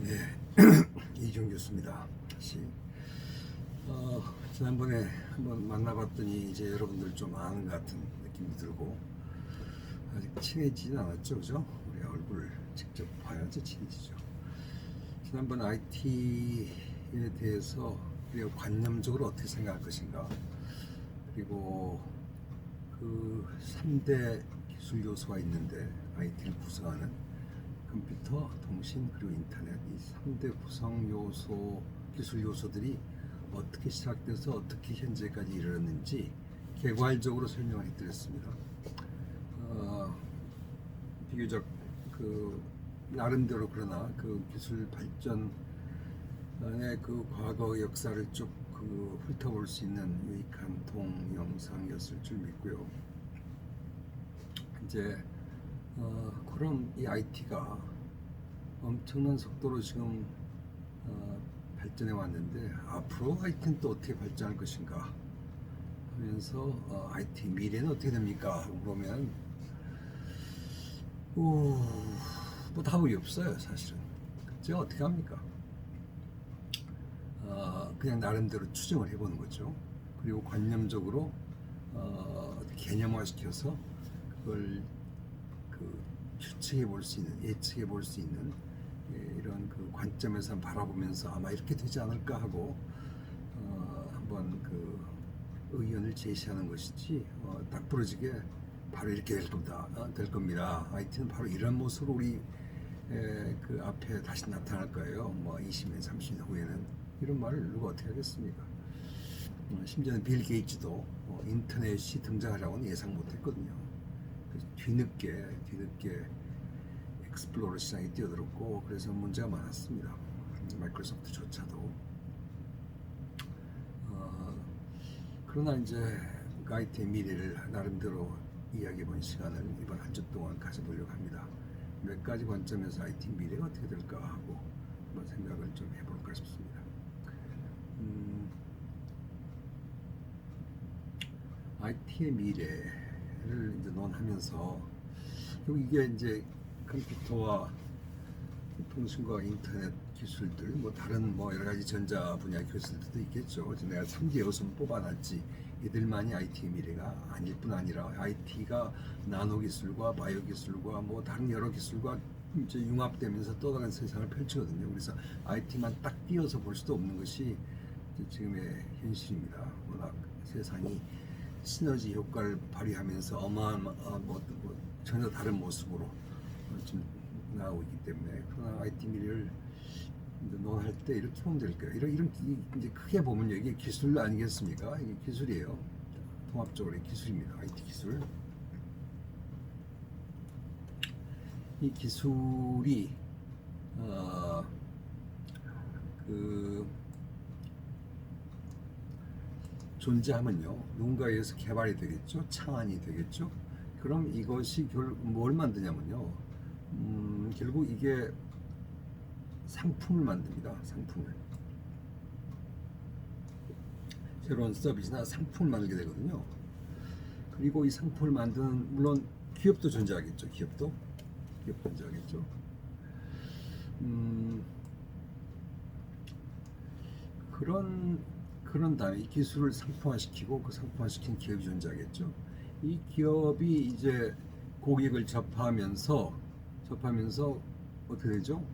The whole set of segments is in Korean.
네, 이종 교수입니다. 다시 지난번에 한번 만나봤더니 이제 여러분들 좀 아는 것 같은 느낌이 들고 아직 친해지진 않았죠, 그죠? 우리 얼굴 직접 봐야지 친해지죠. 지난번 IT에 대해서 우리가 관념적으로 어떻게 생각할 것인가, 그리고 그 3대 기술 요소가 있는데 IT를 구성하는 컴퓨터, 통신, 그리고 인터넷, 이 3대 구성 요소, 기술 요소들이 어떻게 시작돼서 어떻게 현재까지 이르렀는지 개괄적으로 설명을 해드렸습니다. 비교적 그 나름대로 그러나 그 기술 발전의 그 과거 역사를 쭉 그 훑어볼 수 있는 유익한 동영상이었을 줄 믿고요. 이제 그런 이 IT가 엄청난 속도로 지금 발전해 왔는데 앞으로 IT는 또 어떻게 발전할 것인가 하면서 IT 미래는 어떻게 됩니까? 하고 보면 뭐 답이 없어요, 사실은. 제가 어떻게 합니까? 그냥 나름대로 추정을 해보는 거죠. 그리고 관념적으로 개념화 시켜서 그걸 추측해 볼 수 있는, 예측해 볼 수 있는 이런 그 관점에서 바라보면서 아마 이렇게 되지 않을까 하고 한번 그 의견을 제시하는 것이지, 딱 부러지게 바로 이렇게 될 겁니다. IT는 바로 이런 모습으로 우리 그 앞에 다시 나타날 거예요. 뭐 20년, 30년 후에는. 이런 말을 누가 어떻게 하겠습니까? 심지어는 빌 게이츠도 인터넷이 등장하라고는 예상 못했거든요. 뒤늦게 익스플로러 시장에 뛰어들었고, 그래서 문제가 많았습니다. 마이크로소프트조차도. 그러나 이제 IT의 미래를 나름대로 이야기해본 시간을 이번 한 주 동안 가져보려고 합니다. 몇 가지 관점에서 IT 미래가 어떻게 될까 하고 한번 생각을 좀 해볼까 싶습니다. IT의 미래를 이제 논하면서, 그리고 이게 이제 컴퓨터와 통신과 인터넷 기술들, 뭐 다른 뭐 여러 가지 전자 분야 기술들도 있겠죠. 내가 3개 요소만 뽑아놨지 이들만이 IT의 미래가 아닐 뿐 아니라 IT가 나노 기술과 바이오 기술과 뭐 다른 여러 기술과 이제 융합되면서 또 다른 세상을 펼치거든요. 그래서 IT만 딱 띄어서 볼 수도 없는 것이 지금의 현실입니다. 워낙 세상이 시너지 효과를 발휘하면서 뭐 전혀 다른 모습으로 지금 나오고 있기 때문에, 그러나 IT 미래를 논할 때 이렇게 보면 될 거예요. 이런 이제 크게 보면요, 이게 기술 아니겠습니까? 이게 기술이에요. 통합적으로 기술입니다. IT 기술. 이 기술이 존재하면요, 누군가에 의해서 개발이 되겠죠, 창안이 되겠죠. 그럼 이것이 뭘 만드냐면요, 결국 이게 상품을 만듭니다. 상품을. 새로운 서비스나 상품을 만들게 되거든요. 그리고 이 상품을 만드는, 물론 기업도 존재하겠죠. 기업 존재하겠죠. 그런 다음에 이 기술을 상품화시키고 그 상품화시킨 기업이 존재하겠죠. 이 기업이 이제 고객을 접하면서 어떻게 되죠?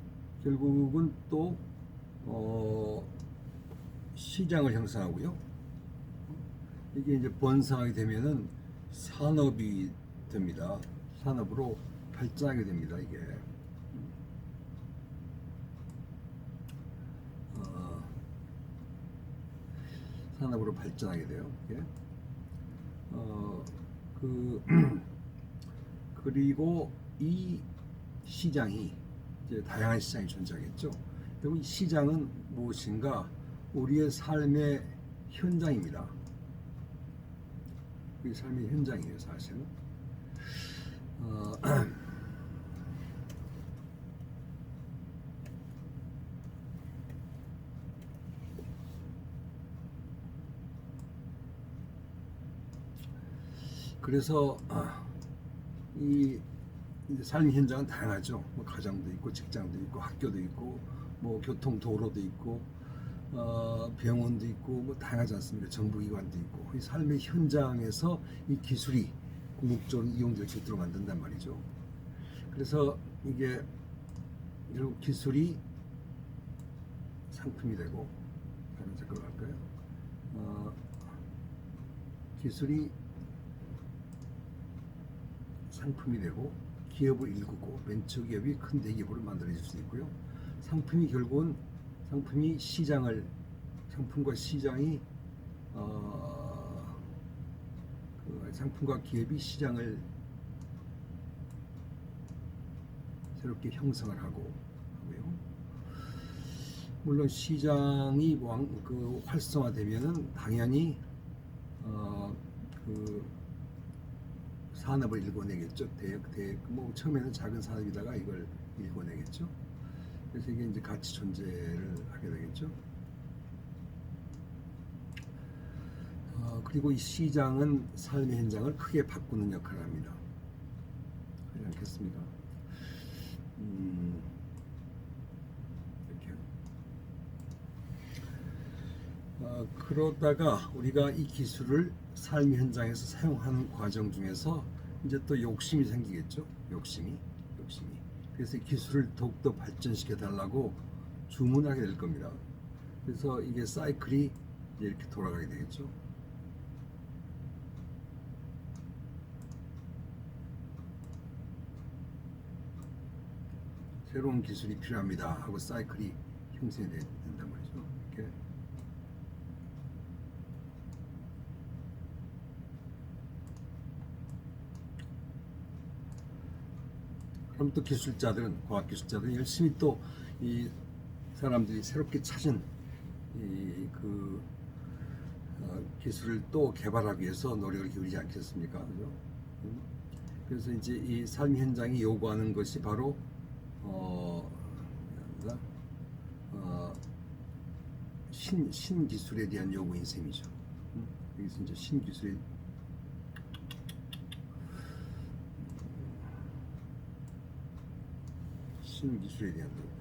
결국은 또 시장을 형성하고요. 이게 이제 번성하게 되면은 산업이 됩니다. 산업으로 발전하게 됩니다. 이게 산업으로 발전하게 돼요. 예? 그리고 이 시장이 이제 다양한 시장이 존재하겠죠. 그리고 이 시장은 무엇인가? 우리의 삶의 현장입니다. 우리 삶의 현장이에요, 사실은. 그래서 이 삶의 현장은 다양하죠. 뭐 가정도 있고, 직장도 있고, 학교도 있고, 뭐 교통 도로도 있고 병원도 있고 뭐 다양하지 않습니까? 정부기관도 있고 이 삶의 현장에서 이 기술이 궁극적으로 이용될 수 있도록 만든단 말이죠. 그래서 이게 결국 기술이 상품이 되고 다른 색깔로 할까요? 기술이 상품이 되고 기업을 일구고 벤처기업이 큰 대기업으로 만들어질 수 있고요. 상품이 결국은 상품과 시장이 상품과 기업이 시장을 새롭게 형성을 하고요. 물론 시장이 활성화되면은 당연히 산업을 일궈내겠죠. 뭐 처음에는 작은 산업이다가 이걸 일궈내겠죠. 그래서 이게 이제 같이 존재를 하게 되겠죠. 그리고 이 시장은 삶의 현장을 크게 바꾸는 역할을 합니다. 그렇지 않겠습니까? 이렇게. 그러다가 우리가 이 기술을 삶의 현장에서 사용하는 과정 중에서 이제 또 욕심이 생기겠죠. 욕심이. 그래서 이 기술을 더욱더 발전시켜 달라고 주문하게 될 겁니다. 그래서 이게 사이클이 이렇게 돌아가게 되겠죠. 새로운 기술이 필요합니다 하고 사이클이 형성이 된단 말이죠. 이렇게. 그럼 또 과학기술자들은 열심히 또 이 사람들이 새롭게 찾은 기술을 또 개발하기 위해서 노력을 기울이지 않겠습니까? 그죠? 그래서 이제 이 삶 현장이 요구하는 것이 바로 신기술에 대한 요구인 셈이죠. 여기서 이제 신기술에 대한 요구.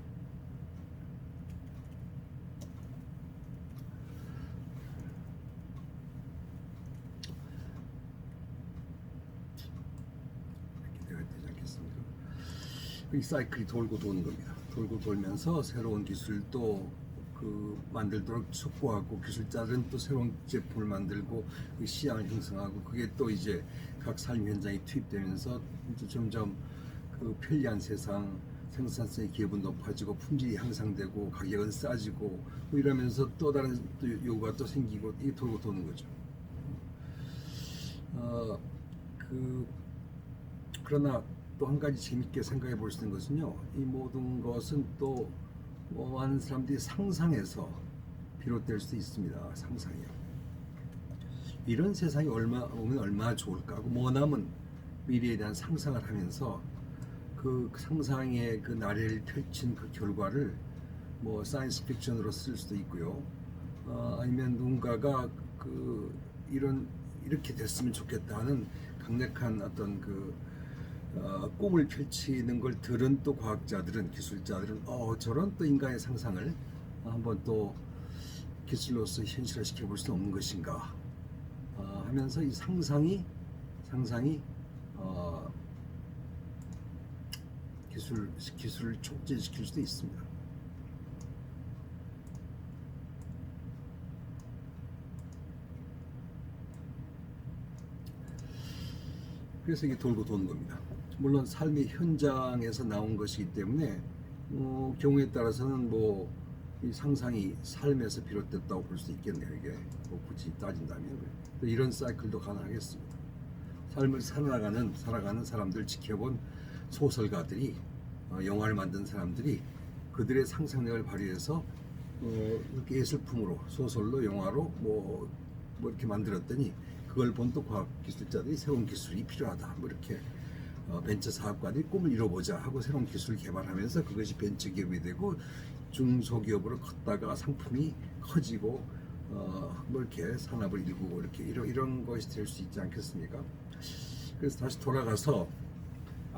이 사이클이 돌고 도는 겁니다. 돌고 돌면서 새로운 기술도 만들도록 촉구하고 기술자들은 또 새로운 제품을 만들고 시장을 형성하고 그게 또 이제 각 삶 현장에 투입되면서 이제 점점 편리한 세상, 생산성의 기업은 높아지고 품질이 향상되고 가격은 싸지고 뭐 이러면서 또 다른 요구가 또 생기고 이게 돌고 도는 거죠. 그러나 또 한 가지 재밌게 생각해 볼 수 있는 것은요, 이 모든 것은 또 많은 사람들이 상상에서 비롯될 수 있습니다. 상상이요. 이런 세상이 오면 얼마나 좋을까 하고 머나먼 미래에 대한 상상을 하면서 그 상상의 그 나래를 펼친 그 결과를 뭐 사이언스 픽션으로 쓸 수도 있고요. 아니면 누군가가 이렇게 됐으면 좋겠다 하는 강력한 어떤 꿈을 펼치는 걸 들은 또 과학자들은, 기술자들은 저런 또 인간의 상상을 한번 또 기술로서 현실화시켜 볼 수 없는 것인가 하면서 이 상상이 기술을 촉진시킬 수도 있습니다. 그래서 이게 돌고 도는 겁니다. 물론 삶의 현장에서 나온 것이기 때문에 경우에 따라서는 이 상상이 삶에서 비롯됐다고 볼 수 있겠네요. 이게 굳이 따진다면 또 이런 사이클도 가능하겠습니다. 삶을 살아가는 사람들 지켜본 소설가들이 영화를 만든 사람들이 그들의 상상력을 발휘해서 이렇게 예술품으로 소설로 영화로 뭐 이렇게 만들었더니 그걸 본 또 과학기술자들이 새로운 기술이 필요하다 이렇게 벤처 사업가들이 꿈을 이뤄보자 하고 새로운 기술을 개발하면서 그것이 벤처기업이 되고 중소기업으로 컸다가 상품이 커지고 이렇게 산업을 일구고 이런 것이 될 수 있지 않겠습니까? 그래서 다시 돌아가서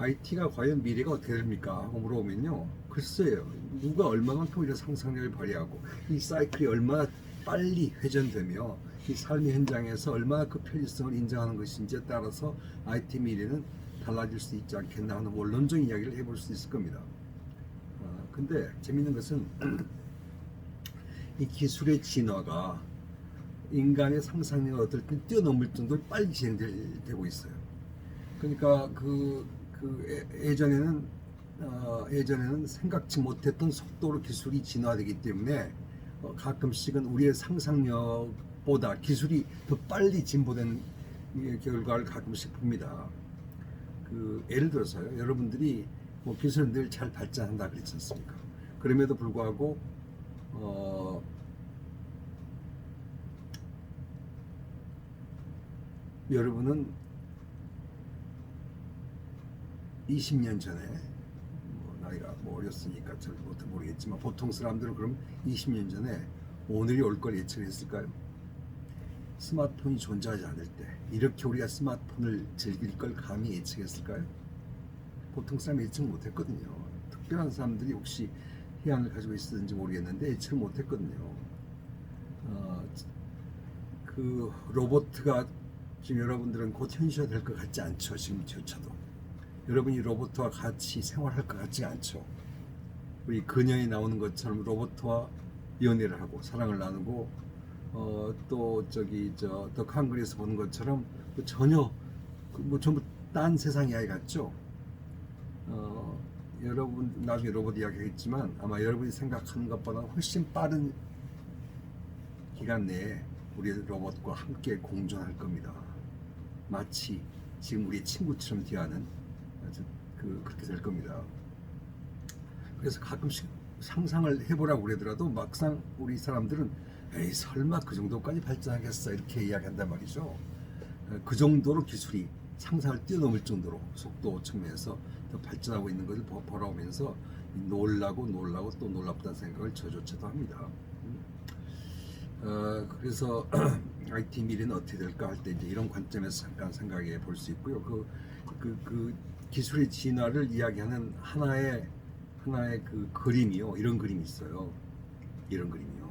IT가 과연 미래가 어떻게 됩니까? 하고 물어보면요. 글쎄요. 누가 얼마만큼 이런 상상력을 발휘하고 이 사이클이 얼마나 빨리 회전되며 이 삶의 현장에서 얼마나 그 편리성을 인정하는 것인지에 따라서 IT 미래는 달라질 수 있지 않겠나 하는 원론적인 이야기를 해볼 수 있을 겁니다. 근데 재밌는 것은 이 기술의 진화가 인간의 상상력을 어떨 때 뛰어넘을 정도로 빨리 진행되고 있어요. 그러니까 예전에는 생각지 못했던 속도로 기술이 진화되기 때문에 가끔씩은 우리의 상상력보다 기술이 더 빨리 진보된 결과를 가끔씩 봅니다. 예를 들어서요, 여러분들이 뭐 기술은 늘 잘 발전한다 그랬지 않습니까? 그럼에도 불구하고 여러분은 20년 전에 나이가 어렸으니까 잘 모르겠지만 보통 사람들은 그럼 20년 전에 오늘이 올 걸 예측했을까요? 스마트폰이 존재하지 않을 때 이렇게 우리가 스마트폰을 즐길 걸 감히 예측했을까요? 보통 사람이 예측 못했거든요. 특별한 사람들이 혹시 희한을 가지고 있었는지 모르겠는데 예측을 못했거든요. 그 로봇가 지금 여러분들은 곧 현실화될 것 같지 않죠. 지금조차도 여러분이 로봇과 같이 생활할 것 같지 않죠. 우리 그녀에 나오는 것처럼 로봇과 연애를 하고 사랑을 나누고 또 더 칸그리에서 보는 것처럼 전혀 전부 딴 세상 이야기 같죠. 여러분 나중에 로봇 이야기하겠지만 아마 여러분이 생각하는 것보다 훨씬 빠른 기간 내에 우리 로봇과 함께 공존할 겁니다. 마치 지금 우리 친구처럼 대하는 그렇게 될 겁니다. 그래서 가끔씩 상상을 해보라고 그러더라도 막상 우리 사람들은 에이 설마 그 정도까지 발전하겠어 이렇게 이야기한단 말이죠. 그 정도로 기술이 상상을 뛰어넘을 정도로 속도 측면에서 더 발전하고 있는 것을 보라오면서 놀라고 또 놀랍다는 생각을 저조차도 합니다. 그래서 IT 미래는 어떻게 될까 할 때 이제 이런 관점에서 잠깐 생각해 볼 수 있고요. 그 기술의 진화를 이야기하는 하나의 그 그림이요. 이런 그림이 있어요. 이런 그림이요.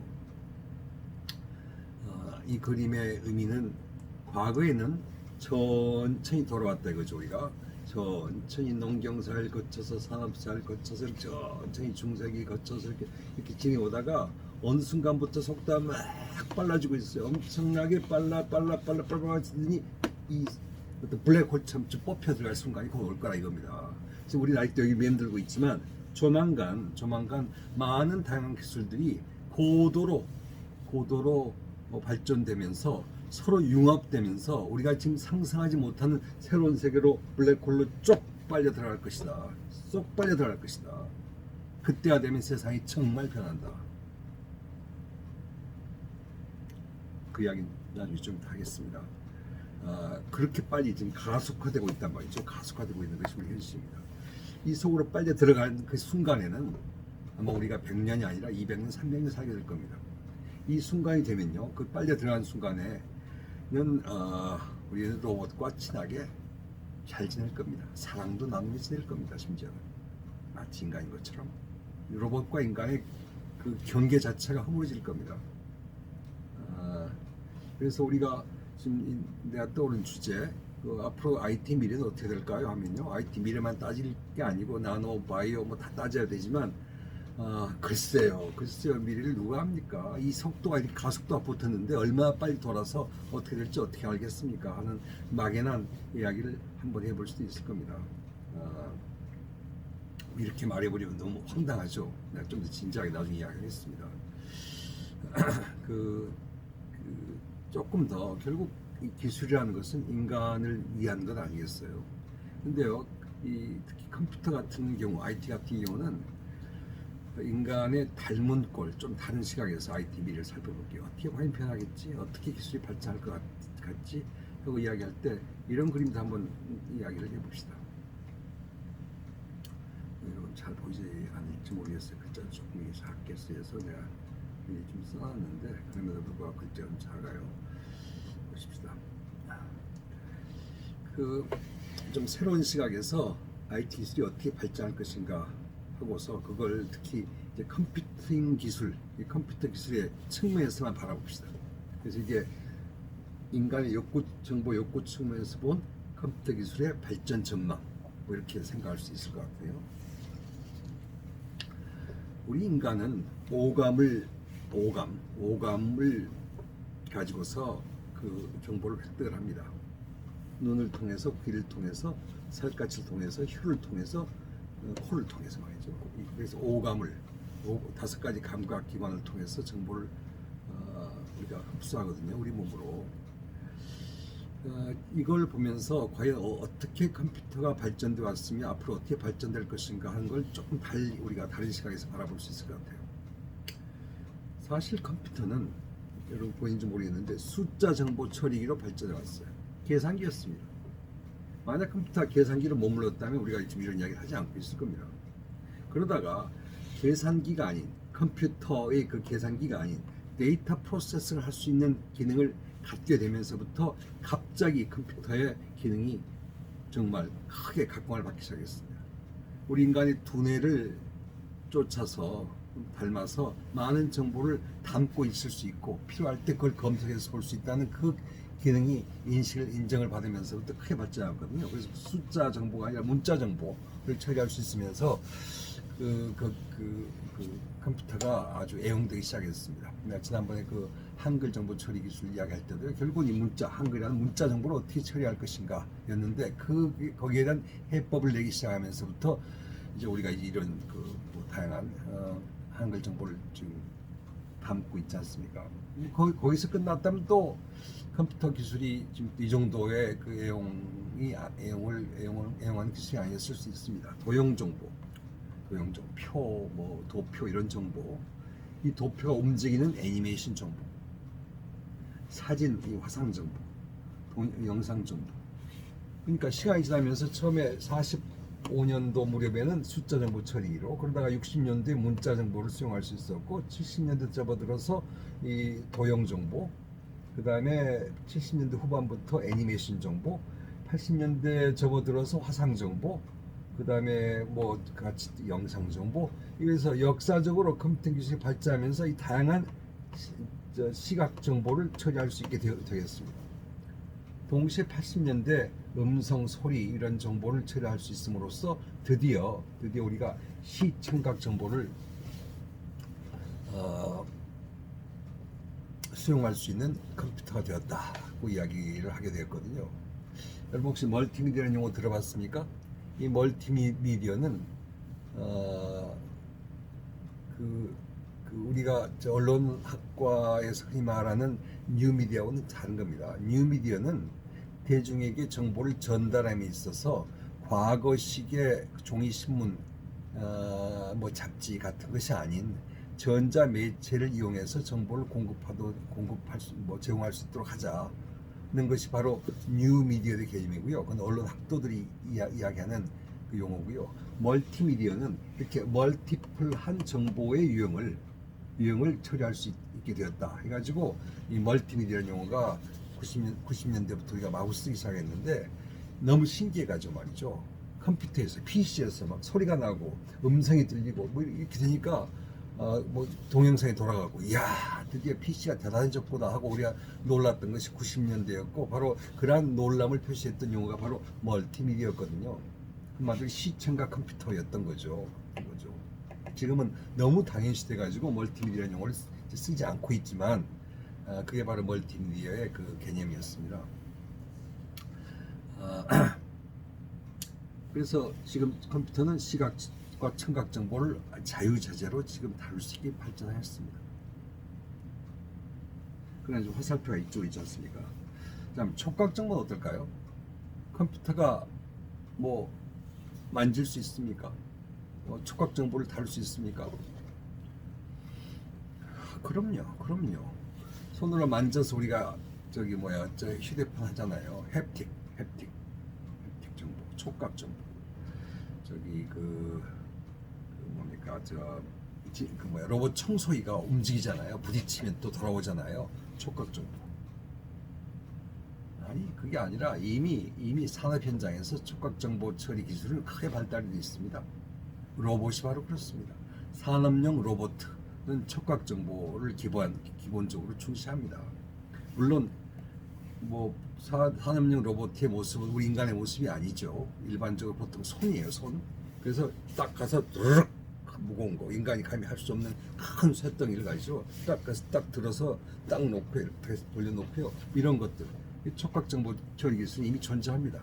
이 그림의 의미는 과거에는 천천히 돌아왔다 이거죠. 우리가 천천히 농경사를 거쳐서 산업사를 거쳐서 천천히 중세기 거쳐서 이렇게 지내오다가 어느 순간부터 속도가 막 빨라지고 있어요. 엄청나게 빨라지더니 이 어떤 블랙홀처럼 쭉 뽑혀 들어갈 순간이 곧 올 거라 이겁니다. 지금 우리 아직도 여기 맴돌고 있지만 조만간 많은 다양한 기술들이 고도로 발전되면서 서로 융합되면서 우리가 지금 상상하지 못하는 새로운 세계로 블랙홀로 쭉 빨려 들어갈 것이다. 쏙 빨려 들어갈 것이다. 그때가 되면 세상이 정말 변한다. 그 이야기 나중에 좀 하겠습니다. 그렇게 빨리 지금 가속화되고 있단 말이죠. 가속화되고 있는 것이 우리 현실입니다. 이 속으로 빨려 들어가는 그 순간에는 아마 우리가 100년이 아니라 200년, 300년 살게 될 겁니다. 이 순간이 되면요, 그 빨려 들어가는 순간에는 우리는 로봇과 친하게 잘 지낼 겁니다. 사랑도 나누며 지낼 겁니다. 심지어는 마치 인간인 것처럼 로봇과 인간의 그 경계 자체가 허물어질 겁니다. 그래서 우리가 지금 내가 떠오른 주제, 앞으로 IT 미래는 어떻게 될까요? 하면요, IT 미래만 따질 게 아니고 나노, 바이오 뭐 다 따져야 되지만 글쎄요 미래를 누가 합니까? 이 속도가 이렇게 가속도가 붙었는데 얼마나 빨리 돌아서 어떻게 될지 어떻게 알겠습니까? 하는 막연한 이야기를 한번 해볼 수도 있을 겁니다. 이렇게 말해버리면 너무 황당하죠. 내가 좀 더 진지하게 나중에 이야기하겠습니다. 조금 더 결국 이 기술이라는 것은 인간을 위한 것 아니겠어요? 근데요, 특히 컴퓨터 같은 경우, IT 같은 경우는 인간의 닮은 꼴, 좀 다른 시각에서 IT 미래를 살펴볼게요. 어떻게 과연 변하겠지? 어떻게 기술이 발전할 것 같지? 하고 이야기할 때 이런 그림도 한번 이야기를 해봅시다. 여러분 잘 보이지 않을지 모르겠어요. 글자가 조금 작게 쓰여서 내가 미리 좀 써놨는데 그럼에도 불구하고 글자가 좀 작아요. 보십시다. 좀 새로운 시각에서 IT 기술이 어떻게 발전할 것인가 하고서 그걸 특히 이제 컴퓨팅 기술, 이 컴퓨터 기술의 측면에서만 바라봅시다. 그래서 이게 인간의 욕구, 정보 욕구 측면에서 본 컴퓨터 기술의 발전 전망, 뭐 이렇게 생각할 수 있을 것 같고요. 우리 인간은 오감을 가지고서 그 정보를 획득을 합니다. 눈을 통해서, 귀를 통해서, 살갗을 통해서, 혀를 통해서, 코를 통해서 말이죠. 그래서 다섯 가지 감각 기관을 통해서 정보를 우리가 흡수하거든요. 우리 몸으로. 이걸 보면서 과연 어떻게 컴퓨터가 발전되어 왔으며 앞으로 어떻게 발전될 것인가 하는 걸 조금 달리 우리가 다른 시각에서 바라볼 수 있을 것 같아요. 사실 컴퓨터는 여러분 보이는지 모르겠는데 숫자 정보 처리기로 발전해 왔어요. 계산기였습니다. 만약 컴퓨터가 계산기로 머물렀다면 우리가 지금 이런 이야기를 하지 않고 있을 겁니다. 그러다가 계산기가 아닌 컴퓨터의 그 계산기가 아닌 데이터 프로세싱을 할 수 있는 기능을 갖게 되면서부터 갑자기 컴퓨터의 기능이 정말 크게 각광을 받기 시작했습니다. 우리 인간이 두뇌를 닮아서 많은 정보를 담고 있을 수 있고 필요할 때 그걸 검색해서 볼 수 있다는 그 기능이 인정을 받으면서부터 크게 발전했거든요. 그래서 숫자 정보가 아니라 문자 정보를 처리할 수 있으면서 컴퓨터가 아주 애용되기 시작했습니다. 지난번에 그 한글 정보 처리 기술 이야기할 때도 결국 이 한글이라는 문자 정보를 어떻게 처리할 것인가 였는데 거기에 대한 해법을 내기 시작하면서부터 이제 우리가 이런 뭐 다양한 한글 정보를 지금 담고 있지 않습니까? 거기서 끝났다면 또 컴퓨터 기술이 지금 이 정도의 그 애용하는 기술이 아니었을 수 있습니다. 도형 정보, 표, 뭐 도표 이런 정보, 이 도표가 움직이는 애니메이션 정보, 사진, 이 화상 정보, 영상 정보. 그러니까 시간이 지나면서 처음에 45년도 무렵에는 숫자 정보 처리기로, 그러다가 60년대에 문자 정보를 수용할 수 있었고, 70년대 접어들어서 이 도형 정보, 그 다음에 70년대 후반부터 애니메이션 정보, 80년대 접어들어서 화상 정보, 그 다음에 뭐 같이 영상 정보. 이래서 역사적으로 컴퓨터 기술이 발전하면서 이 다양한 시각 정보를 처리할 수 있게 되겠습니다. 동시에 80년대 음성, 소리 이런 정보를 처리할 수 있음으로써 드디어 우리가 시청각 정보를 수용할 수 있는 컴퓨터가 되었다고 이야기를 하게 되었거든요. 여러분 혹시 멀티미디어라는 용어 들어봤습니까? 이 멀티미디어는 우리가 언론학과에서 흔히 말하는 뉴미디어와는 다른 겁니다. 뉴미디어는 대중에게 정보를 전달함에 있어서 과거식의 종이신문, 뭐 잡지 같은 것이 아닌 전자 매체를 이용해서 정보를 제공할 수 있도록 하자는 것이 바로 뉴미디어의 개념이고요. 그건 언론 학도들이 이야기하는 그 용어고요. 멀티미디어는 이렇게 멀티플한 정보의 유형을 처리할 수 있게 되었다 해가지고 이 멀티미디어라는 용어가 90년대부터 우리가 마구 쓰기 시작했는데 너무 신기해가지고 말이죠. 컴퓨터에서 PC에서 막 소리가 나고 음성이 들리고 뭐 이렇게 되니까 뭐 동영상이 돌아가고 이야 드디어 PC가 대단해졌구나 하고 우리가 놀랐던 것이 90년대였고 바로 그러한 놀람을 표시했던 용어가 바로 멀티미디어였거든요. 한마디로 시청각 컴퓨터였던 거죠. 지금은 너무 당연시 돼가지고 멀티미디어라는 용어를 쓰지 않고 있지만 그게 바로 멀티미디어의 그 개념이었습니다. 그래서 지금 컴퓨터는 시각과 청각 정보를 자유자재로 지금 다룰 수 있게 발전하였습니다. 그러나 화살표가 이쪽에 있지 않습니까? 그다음 촉각 정보는 어떨까요? 컴퓨터가 뭐 만질 수 있습니까? 촉각 정보를 다룰 수 있습니까? 그럼요. 손으로 만져서 우리가 휴대폰 하잖아요. 햅틱 정보, 촉각 정보. 로봇 청소기가 움직이잖아요. 부딪히면 또 돌아오잖아요. 촉각 정보. 아니 그게 아니라 이미 산업 현장에서 촉각 정보 처리 기술은 크게 발달되어 있습니다. 로봇이 바로 그렇습니다. 산업용 로봇은 촉각 정보를 기본적으로 중시합니다. 물론 뭐 산업용 로봇의 모습은 우리 인간의 모습이 아니죠. 일반적으로 보통 손이에요, 손. 그래서 딱 가서 드르륵 무거운 거 인간이 감히 할 수 없는 큰 쇳덩이를 가지고 딱 가서 딱 들어서 딱 놓고 이렇게 돌려놓고요. 이런 것들 촉각 정보 처리 기술은 이미 존재합니다.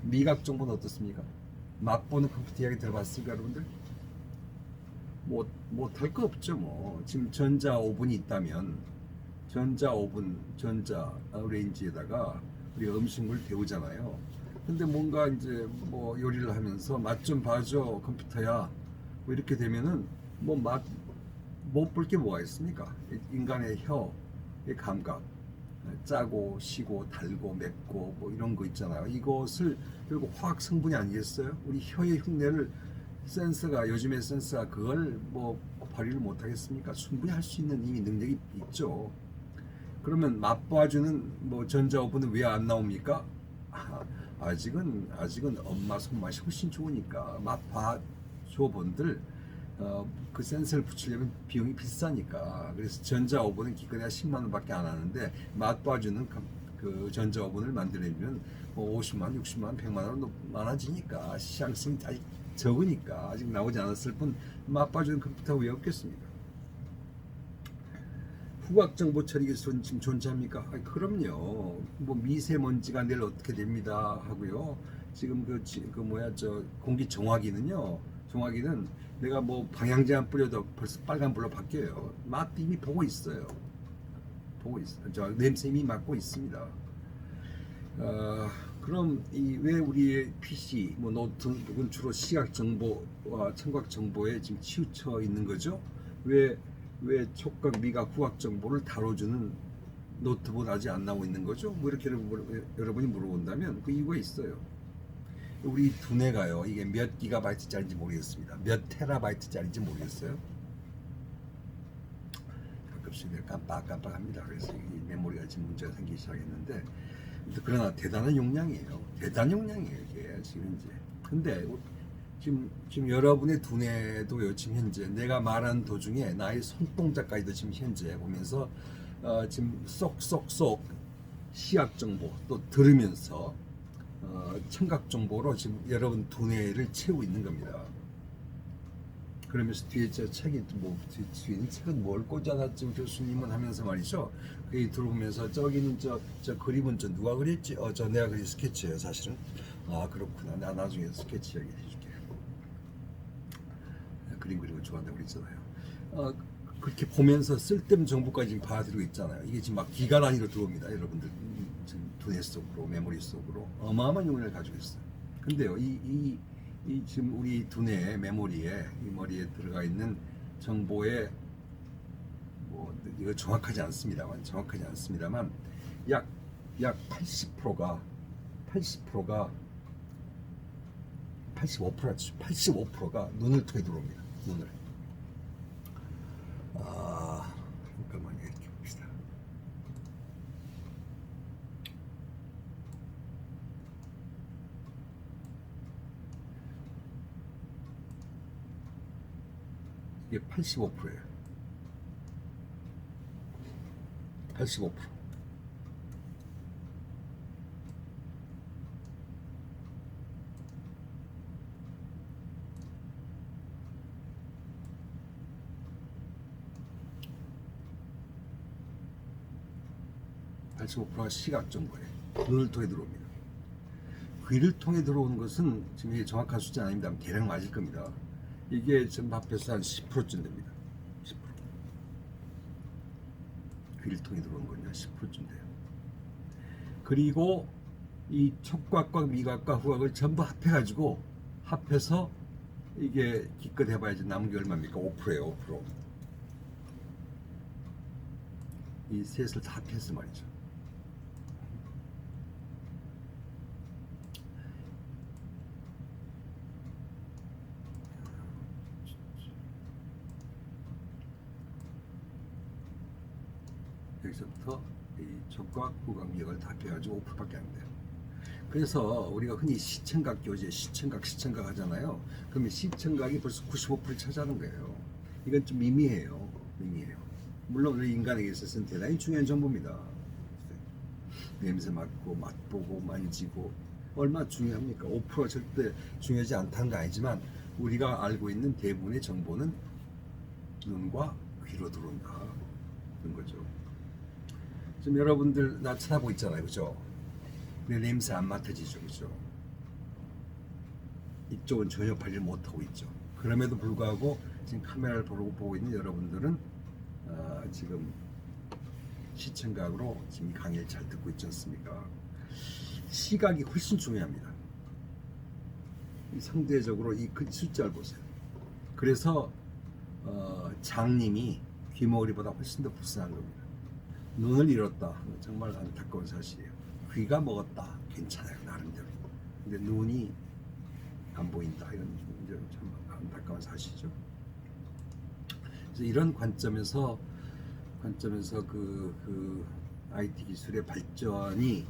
미각 정보는 어떻습니까? 맛보는 컴퓨터 이야기 들어봤습니까, 여러분들? 못할 거 없죠, 뭐. 지금 전자 오븐이 있다면 전자 오븐, 전자 레인지에다가 우리 음식물 데우잖아요. 근데 뭔가 이제 뭐 요리를 하면서 맛 좀 봐줘 컴퓨터야 뭐 이렇게 되면은 뭐 맛 못 볼 게 뭐가 있습니까? 인간의 혀의 감각, 짜고 시고 달고 맵고 뭐 이런 거 있잖아요. 이것을 결국 화학 성분이 아니겠어요? 우리 혀의 흉내를 센서가 요즘의 센서가 그걸 뭐 발휘를 못 하겠습니까? 충분히 할 수 있는 이미 능력이 있죠. 그러면 맛봐주는 뭐 전자오븐은 왜 안 나옵니까? 아직은 엄마 손맛이 훨씬 좋으니까 맛봐줘본들 그 센서를 붙이려면 비용이 비싸니까 그래서 전자오븐은 기껏해야 10만 원밖에 안 하는데 맛봐주는 그 전자오븐을 만들려면 뭐 50만 원, 60만 원, 100만 원은 많아지니까 시장성이 아직 적으니까 아직 나오지 않았을 뿐 맛봐주는 컴퓨터가 왜 없겠습니까? 후각 정보 처리 기술은 지금 존재합니까? 그럼요. 뭐 미세먼지가 내일 어떻게 됩니다 하고요. 지금 그 뭐야 저 공기 정화기는요. 정화기는 내가 뭐 방향제 안 뿌려도 벌써 빨간불로 바뀌어요. 맛 이미 보고 있어요. 보고 있어요. 저 냄새 이미 맡고 있습니다. 그럼 왜 우리의 PC, 뭐 노트북은 주로 시각 정보와 청각 정보에 지금 치우쳐 있는 거죠? 왜 촉각, 미각, 후각 정보를 다뤄주는 노트북은 아직 안 나오고 있는 거죠? 뭐 이렇게 여러분이 물어본다면 그 이유가 있어요. 우리 두뇌가요, 이게 몇 기가바이트짜리인지 모르겠습니다. 몇 테라바이트짜리인지 모르겠어요. 가끔씩 깜빡깜빡합니다. 그래서 이 메모리가 지금 문제가 생기기 시작했는데, 그러나 대단한 용량이에요. 대단한 용량이에요, 이게 지금 이제. 근데 지금 여러분의 두뇌도요, 지금 현재 내가 말하는 도중에 나의 손동작까지도 지금 현재 보면서 지금 쏙쏙쏙 시각 정보 또 들으면서 청각 정보로 지금 여러분 두뇌를 채우고 있는 겁니다. 그러면서 뒤에 저 책이 뭐 뒤에 있는 책은 뭘 꽂아놨지 교수님은 하면서 말이죠. 그 들어보면서 저기는 저 그림은 저 누가 그렸지? 저 내가 그린 스케치예요, 사실은. 아 그렇구나. 나 나중에 스케치 여기 해줄게. 그림 그리는 거 좋아한다고 그랬잖아요. 그렇게 보면서 쓸데없는 정보까지 지금 받아들이고 있잖아요. 이게 지금 막 기가 단위로 들어옵니다. 여러분들 지금 두뇌 속으로 메모리 속으로 어마어마한 용량을 가지고 있어요. 근데요, 이 지금 우리 두뇌 메모리에 이 머리에 들어가 있는 정보에 뭐 이거 정확하지 않습니다만 약 85%가 85%가 눈을 통해 들어옵니다. 눈을. 잠깐만요. 이렇게 봅시다. 이게 85%예요. 85%. 가 시각 정보에 눈을 통해 들어옵니다. 귀를 통해 들어오는 것은 지금 이게 정확한 숫자 아닙니다. 대략 맞을 겁니다. 이게 지금 합해서 한 10%쯤 됩니다. 10%. 귀를 통해 들어오는 건요 10%쯤 돼요. 그리고 이 촉각과 미각과 후각을 전부 합해서 이게 기껏 해봐야지 남은 게 얼마입니까? 5%예요. 5%. 이 셋을 다 합해서 말이죠. 여기서부터 이 촉각, 후각, 미각을 다 합해가지고 5%밖에 안 돼요. 그래서 우리가 흔히 시청각 교재, 시청각 하잖아요. 그러면 시청각이 벌써 95%를 차지하는 거예요. 이건 좀 미미해요. 물론 우리 인간에게 있어서는 대단히 중요한 정보입니다. 냄새 맡고, 맛보고, 만지고 얼마나 중요합니까? 5% 절대 중요하지 않다는 거 아니지만 우리가 알고 있는 대부분의 정보는 눈과 귀로 들어온다. 그런 거죠. 지금 여러분들 나 쳐다보고 있잖아요. 그죠? 내 냄새 안 맡아지죠. 그죠? 이쪽은 전혀 발휘를 못하고 있죠. 그럼에도 불구하고 지금 카메라를 보고 있는 여러분들은 지금 시청각으로 지금 강의를 잘 듣고 있지 않습니까? 시각이 훨씬 중요합니다. 상대적으로 이 숫자를 보세요. 그래서 장님이 귀머거리보다 훨씬 더 불쌍한 겁니다. 눈을 잃었다. 정말 안타까운 사실이에요. 귀가 먹었다. 괜찮아요. 나름대로. 근데 눈이 안 보인다. 이건 이제 참 안타까운 사실이죠. 그래서 이런 관점에서 그 IT 기술의 발전이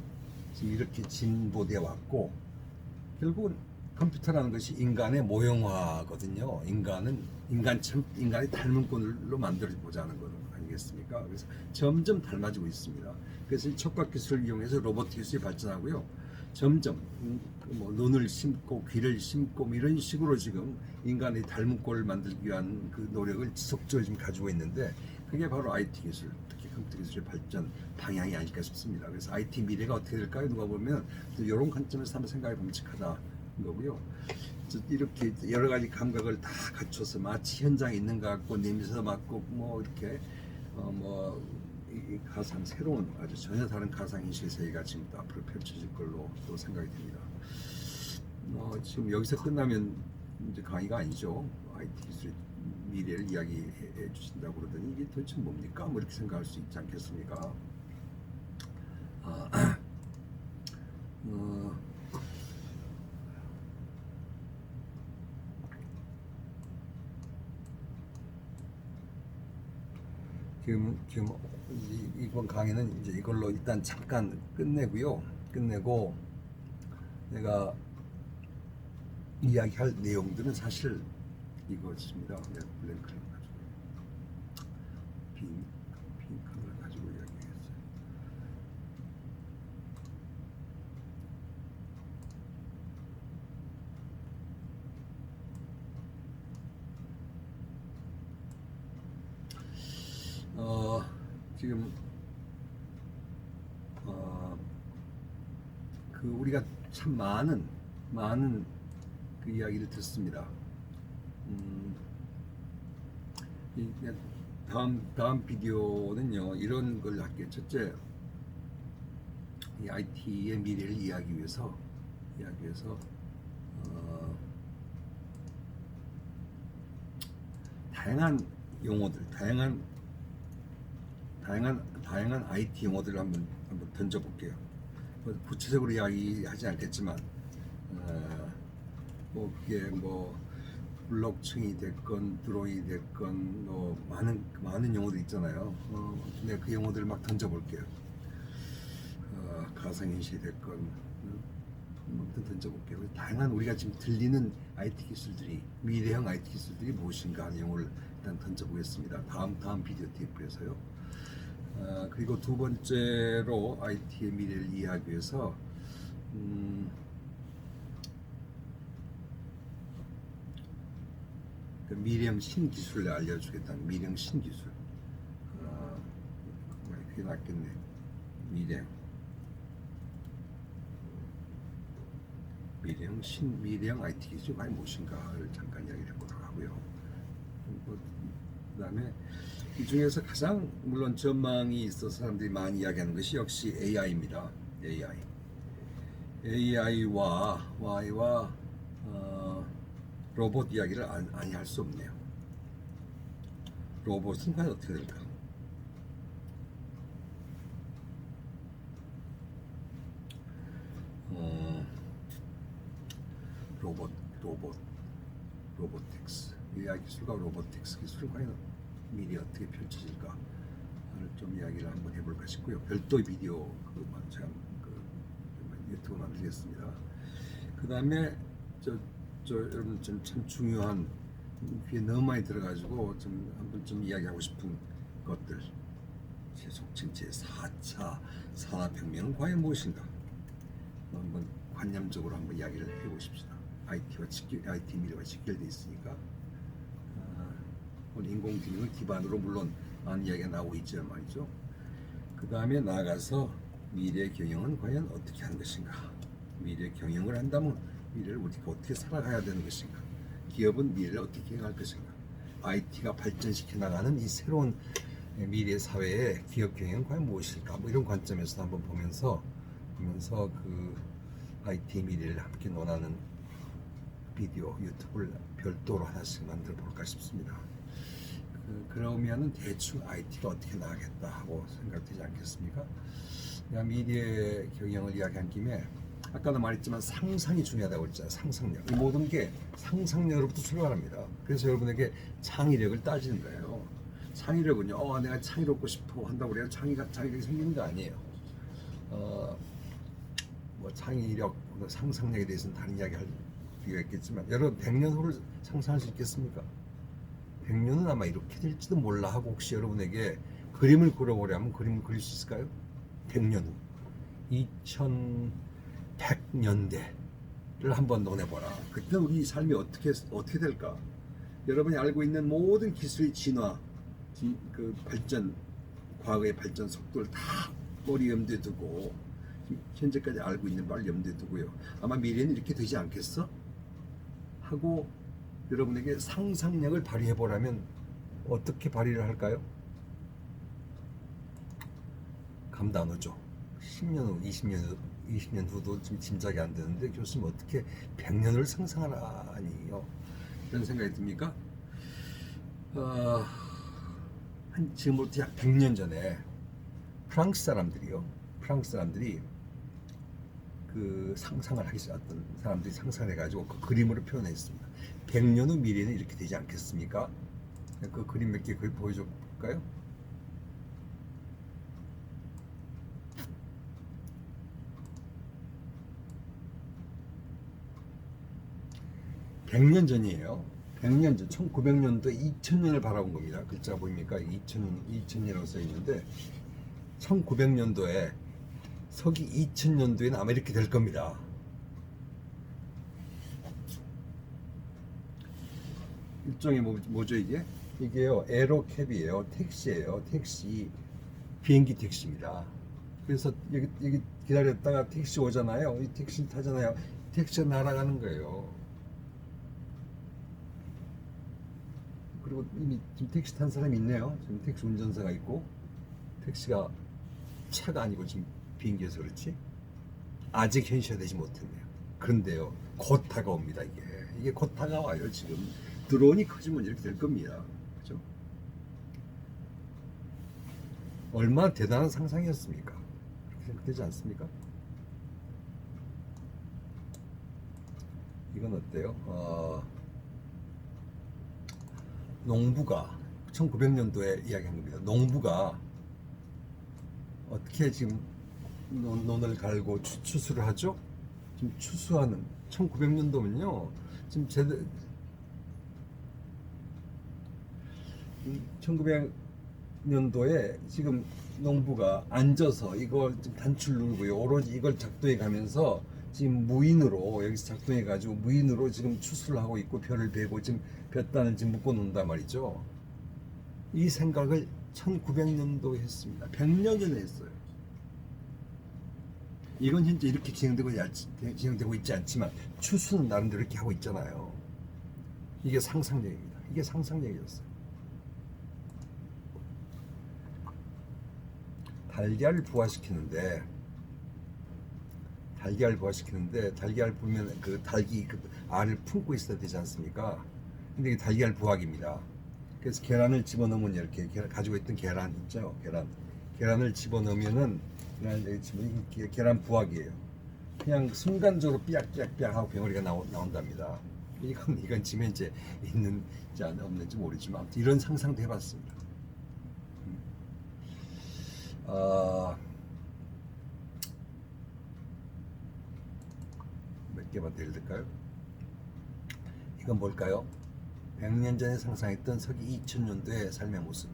지금 이렇게 진보되어 왔고, 결국은 컴퓨터라는 것이 인간의 모형화거든요. 인간이 닮은 꼴로 만들어 보자는 거 아니겠습니까? 그래서 점점 닮아지고 있습니다. 그래서 이 촉각 기술을 이용해서 로봇 기술이 발전하고요. 점점 뭐 눈을 심고 귀를 심고 뭐 이런 식으로 지금 인간의 닮은 꼴을 만들기 위한 그 노력을 지속적으로 지금 가지고 있는데, 그게 바로 IT 기술, 특히 컴퓨터 기술의 발전 방향이 아닐까 싶습니다. 그래서 IT 미래가 어떻게 될까요? 누가 보면 또 이런 관점에서 한번 생각해 범직하다 거고요. 이렇게 여러 가지 감각을 다 갖춰서 마치 현장에 있는 것 같고 냄새 맡고 뭐 이렇게 이 가상 새로운 아주 전혀 다른 가상 인식의 세계가 지금 또 앞으로 펼쳐질 걸로 또 생각이 듭니다. 지금 여기서 끝나면 이제 강의가 아니죠. IT 기술의 미래를 이야기해 주신다고 그러더니 이게 도대체 뭡니까? 뭐 이렇게 생각할 수 있지 않겠습니까? 지금 이번 강의는 이제 이걸로 일단 잠깐 끝내고 내가 이야기할 내용들은 사실 이것입니다. 내가 블랭크를 가지고 빈 칸을 가지고 이야기했어요. 지금 그 우리가 참 많은 그 이야기를 듣습니다. 다음 비디오는요 이런 걸 할게요. 첫째, 이 IT의 미래를 이해하기 위해서 다양한 용어들, 다양한 IT 용어들을 한번 던져볼게요. 구체적으로 이야기하지 않겠지만, 뭐 그게 뭐 블록체인이 됐건 드론이 됐건 뭐 많은 용어들 있잖아요. 근데 그 용어들을 막 던져볼게요. 가상인식이 됐건 아무튼 던져볼게요. 다양한 우리가 지금 들리는 IT 기술들이, 미래형 IT 기술들이 무엇인가 하는 용어를 일단 던져보겠습니다. 다음 비디오 테이프에서요. 그리고 두 번째로 IT의 미래를 이해하기 위해서 그 미래형 신기술을 알려주겠다는 미래형 신기술. 그게 낫겠네. 미래형 IT 기술이 과연 무엇인가를 잠깐 이야기를 해보도록 하고요. 그 다음에 이 중에서 가장 물론 전망이 있어서 사람들이 많이 이야기하는 것이 역시 AI입니다. AI와 로봇 이야기를 아니 할 수 없네요. 로봇은 과연 어떻게 될까? 로보틱스, AI 기술과 로보틱스 기술은 과연 미래 어떻게 펼쳐질까? 좀 이야기를 한번 해볼까 싶고요. 별도의 비디오 제가 유튜브 만들겠습니다. 그 다음에 여러분 참 중요한 귀에 너무 많이 들어가지고 좀 한번 좀 이야기하고 싶은 것들, 속칭 제4차 산업혁명은 과연 무엇인가 한번 관념적으로 한번 이야기를 해보십시다. IT 미래와 직결되어 있으니까 오늘 인공지능을 기반으로 물론 많은 이야기가 나오고 있지만 말이죠. 그 다음에 나아가서 미래 경영은 과연 어떻게 하는 것인가, 미래 경영을 한다면 미래를 어떻게 살아가야 되는 것인가, 기업은 미래를 어떻게 경영할 것인가, IT가 발전시켜 나가는 이 새로운 미래 사회의 기업 경영은 과연 무엇일까, 뭐 이런 관점에서 한번 보면서 그 IT 미래를 함께 논하는 비디오 유튜브를 별도로 하나씩 만들어 볼까 싶습니다. 그러면은 대충 IT가 어떻게 나가겠다 하고 생각되지 않겠습니까? 미래 경영을 이야기한 김에 아까도 말했지만 상상이 중요하다고 했잖아요. 상상력. 이 모든 게 상상력으로부터 출발합니다. 그래서 여러분에게 창의력을 따지는 거예요. 창의력은요, 내가 창의롭고 싶어 한다고 그래요. 창의력이 생기는 거 아니에요. 뭐 창의력, 상상력에 대해서는 다른 이야기 할 필요가 있겠지만, 여러분 100년 후를 상상할 수 있겠습니까? 100년은 아마 이렇게 될지도 몰라 하고 혹시 여러분에게 그림을 그려보려면 그림을 그릴 수 있을까요? 100년 후 2100년대를 한번 논해보라. 그때 우리 삶이 어떻게 될까? 여러분이 알고 있는 모든 기술의 진화, 그 발전, 과거의 발전 속도를 다 머리 염두에 두고 현재까지 알고 있는 바를 염두에 두고요. 아마 미래는 이렇게 되지 않겠어? 하고 여러분에게 상상력을 발휘해 보라면 어떻게 발휘를 할까요? 감도 안 오죠. 10년 후, 20년 후도 지금 짐작이 안 되는데 교수님 어떻게 100년을 상상하라니요? 이런 생각이 듭니까? 지금부터 약 100년 전에 프랑스 사람들이 그 상상을 하기 시작했던 사람들이 상상을 해가지고 그 그림으로 표현했습니다. 100년 후 미래는 이렇게 되지 않겠습니까? 그 그림 몇 개 보여줘 볼까요? (100년) 전이에요. 100년 전, 1900년도 2000년을 바라본 겁니다. 글자가 보입니까? 2000년이라고 써 있는데 1900년도에 서기 2000년도에는 아마 이렇게 될 겁니다. 일종의 뭐죠 이게? 이게요, 에어캡이에요. 택시예요. 택시, 비행기 택시입니다. 그래서 여기 기다렸다가 택시 오잖아요. 이 택시 타잖아요. 택시가 날아가는 거예요. 그리고 이미 지금 택시 탄 사람이 있네요. 지금 택시 운전사가 있고, 택시가 차가 아니고 지금 비행기에서 그렇지? 아직 현실화되지 못했네요. 그런데요, 곧 다가옵니다. 이게 곧 다가와요. 지금 드론이 커지면 이렇게 될 겁니다. 그죠? 얼마나 대단한 상상이었습니까? 그렇게 생각되지 않습니까? 이건 어때요? 농부가 1900년도에 이야기한 겁니다. 농부가 어떻게 지금 논을 갈고 추수를 하죠? 지금 추수하는 1900년도면요. 지금 1900년도에 지금 농부가 앉아서 이걸 단추를 누르고요. 오로지 이걸 작동해 가면서 지금 무인으로 여기서 작동해 가지고 무인으로 지금 추수를 하고 있고 벼를 베고 지금 볕단을 지금 묶어 놓는단 말이죠. 이 생각을 1900년도에 했습니다. 100년 전에 했어요. 이건 현재 이렇게 진행되고 있지 않지만 추수는 나름대로 이렇게 하고 있잖아요. 이게 상상력입니다. 이게 상상력이었어요. 달걀을 부화시키는데 달걀 부으면 그 닭이 그 알을 품고 있어야 되지 않습니까? 근데 이게 달걀 부화기입니다. 그래서 계란을 집어넣으면 이렇게 가지고 있던 계란 있죠? 계란을 집어넣으면은 계란 부화기예요. 그냥 순간적으로 삐약삐약 하고 병아리가 나온답니다. 이건 지금 현재 있는지 없는지 모르지만 아무튼 이런 상상도 해봤습니다. 몇 개만 더 예를 들까요? 이건 뭘까요? 100년 전에 상상했던 서기 2000년도의 삶의 모습.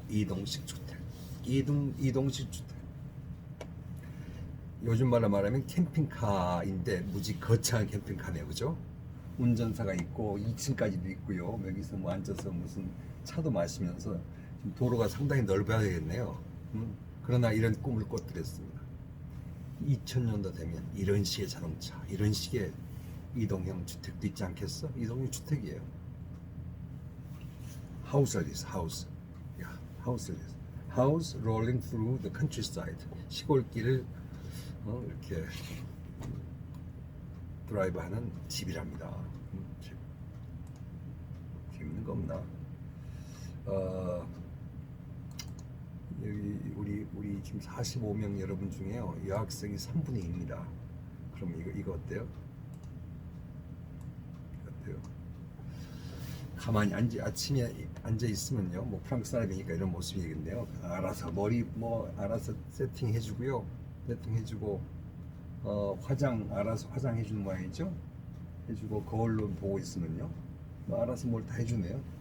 이동식 주택. 이동식 주택. 요즘 말로 말하면 캠핑카인데 무지 거창한 캠핑카네요, 그죠? 운전사가 있고 2층까지도 있고요. 여기서 뭐 앉아서 무슨 차도 마시면서 지금 도로가 상당히 넓어야 되겠네요. 그러나 이런 꿈을 꿔드렸습니다. 2000년도 되면 이런 식의 자동차, 이런 식의 이동형 주택도 있지 않겠어? 이동형 주택이에요. 하우스 어디서 하우스. 야, 하우스 어디서. House rolling through the countryside. 시골길을 이렇게 드라이브하는 집이랍니다. 집. 재밌는 거 없나? 여기 우리 지금 45명 여러분 중에요. 여학생이 3분의 2입니다. 그럼 이거 어때요? 어때요? 가만히 아침에 앉아 있으면요, 뭐 프랑스 사람이니까 이런 모습이겠네요. 알아서 머리 뭐 알아서 세팅해주고요, 세팅해주고 화장 알아서 화장해주는 모양이죠. 해주고 거울로 보고 있으면요, 뭐 알아서 뭘 다 해주네요.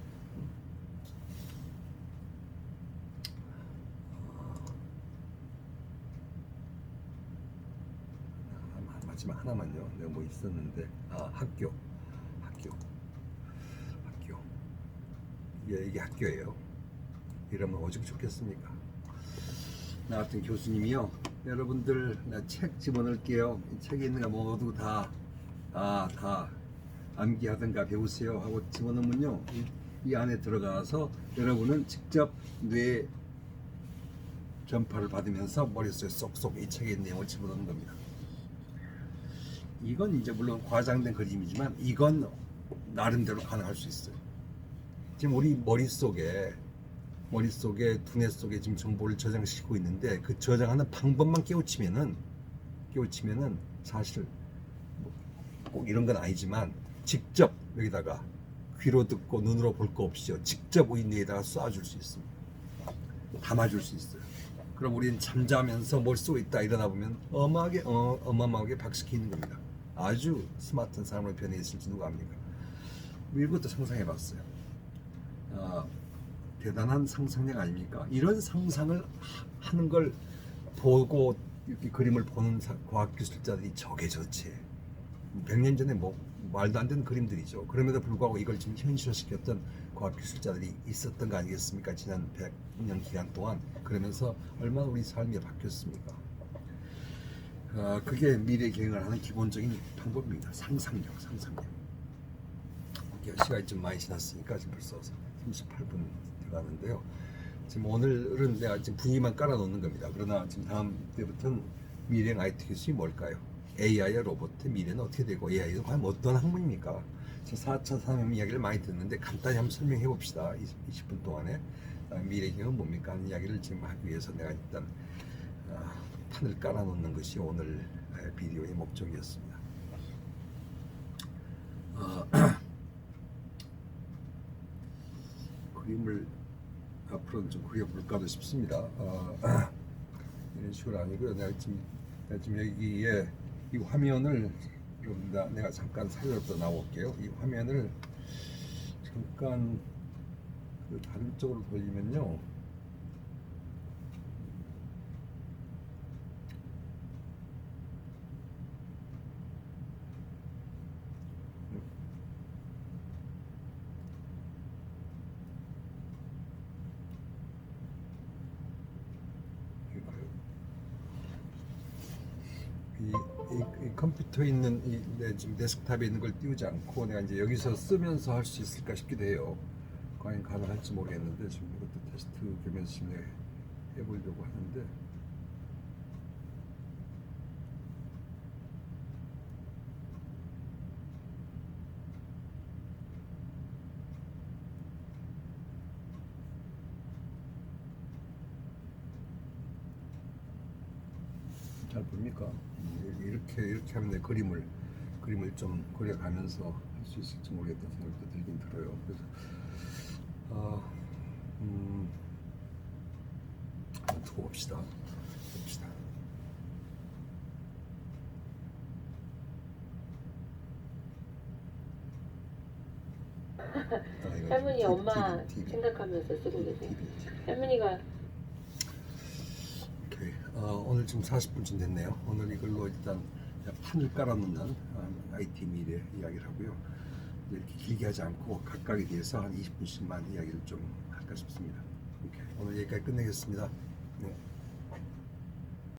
마지막 하나만요. 내가 뭐 있었는데, 학교. 이게 학교예요. 이러면 오죽 좋겠습니까? 나 같은 교수님이요, 여러분들 나 책 집어넣을게요. 이 책에 있는 거 모두 다 암기하든가 배우세요 하고 집어넣으면요, 이 안에 들어가서 여러분은 직접 뇌 전파를 받으면서 머릿속에 쏙쏙 이 책에 있는 내용을 집어넣는 겁니다. 이건 이제 물론 과장된 그림이지만 이건 나름대로 가능할 수 있어요. 지금 우리 머릿속에 두뇌 속에 지금 정보를 저장시키고 있는데, 그 저장하는 방법만 깨우치면은 사실 꼭 이런 건 아니지만 직접 여기다가 귀로 듣고 눈으로 볼 거 없이요, 직접 우리 뇌에다가 쏴줄 수 있습니다. 담아줄 수 있어요. 그럼 우리는 잠자면서 뭘 쓰고 있다 일어나 보면 어마어마하게 박식해 있는 겁니다. 아주 스마트한 사람으로 변해 있을지 누가 압니까? 이것도 상상해 봤어요. 대단한 상상력 아닙니까? 이런 상상을 하는 걸 보고 이렇게 그림을 보는 과학기술자들이 적해졌지. 100년 전에 뭐 말도 안 되는 그림들이죠. 그럼에도 불구하고 이걸 지금 현실화시켰던 과학기술자들이 있었던 거 아니겠습니까? 지난 100년 기간 동안. 그러면서 얼마나 우리 삶이 바뀌었습니까? 그게 미래 계획을 하는 기본적인 방법입니다. 상상력. 시간이 좀 많이 지났으니까 지금 벌써 38분 들어가는데요. 지금 오늘은 내가 지금 분위기만 깔아놓는 겁니다. 그러나 지금 다음 때부터는 미래 IT 기술이 뭘까요? AI와 로봇의 미래는 어떻게 되고, AI는 과연 어떤 학문입니까? 4차 산업 이야기를 많이 듣는데 간단히 한번 설명해 봅시다. 20분 동안에 미래 기업은 뭡니까 하는 이야기를 지금 하기 위해서 내가 일단 판을 깔아놓는 것이 오늘 비디오의 목적이었습니다. 그림을 앞으로는 좀 그려볼까도 싶습니다. 이런 식으로 아니고요. 내가 지금 여기에 이 화면을 내가 잠깐 살려서 나올게요. 이 화면을 잠깐 다른 쪽으로 돌리면요, 이 컴퓨터에 있는 지금 데스크탑에 있는 걸 띄우지 않고 내가 이제 여기서 쓰면서 할 수 있을까 싶기도 해요. 과연 가능할지 모르겠는데 지금 이것도 테스트 겸해서 지금 해보려고 하는데, 잘 보입니까? 이렇게 하면 내 그림을 좀 그려가면서 할 수 있을지 모르겠다는 생각도 들긴 들어요. 그래서 두고 봅시다. 할머니 엄마 생각하면서 쓰고 계세요. 할머니가 오케이. 오늘 지금 40분쯤 됐네요. 오늘 이걸로 일단 판을 깔아놓는 IT 미래 이야기를 하고요. 이렇게 길게 하지 않고 각각에 대해서 한 20분씩만 이야기를 좀 할까 싶습니다. 오케이. 오늘 여기까지 끝내겠습니다. 네.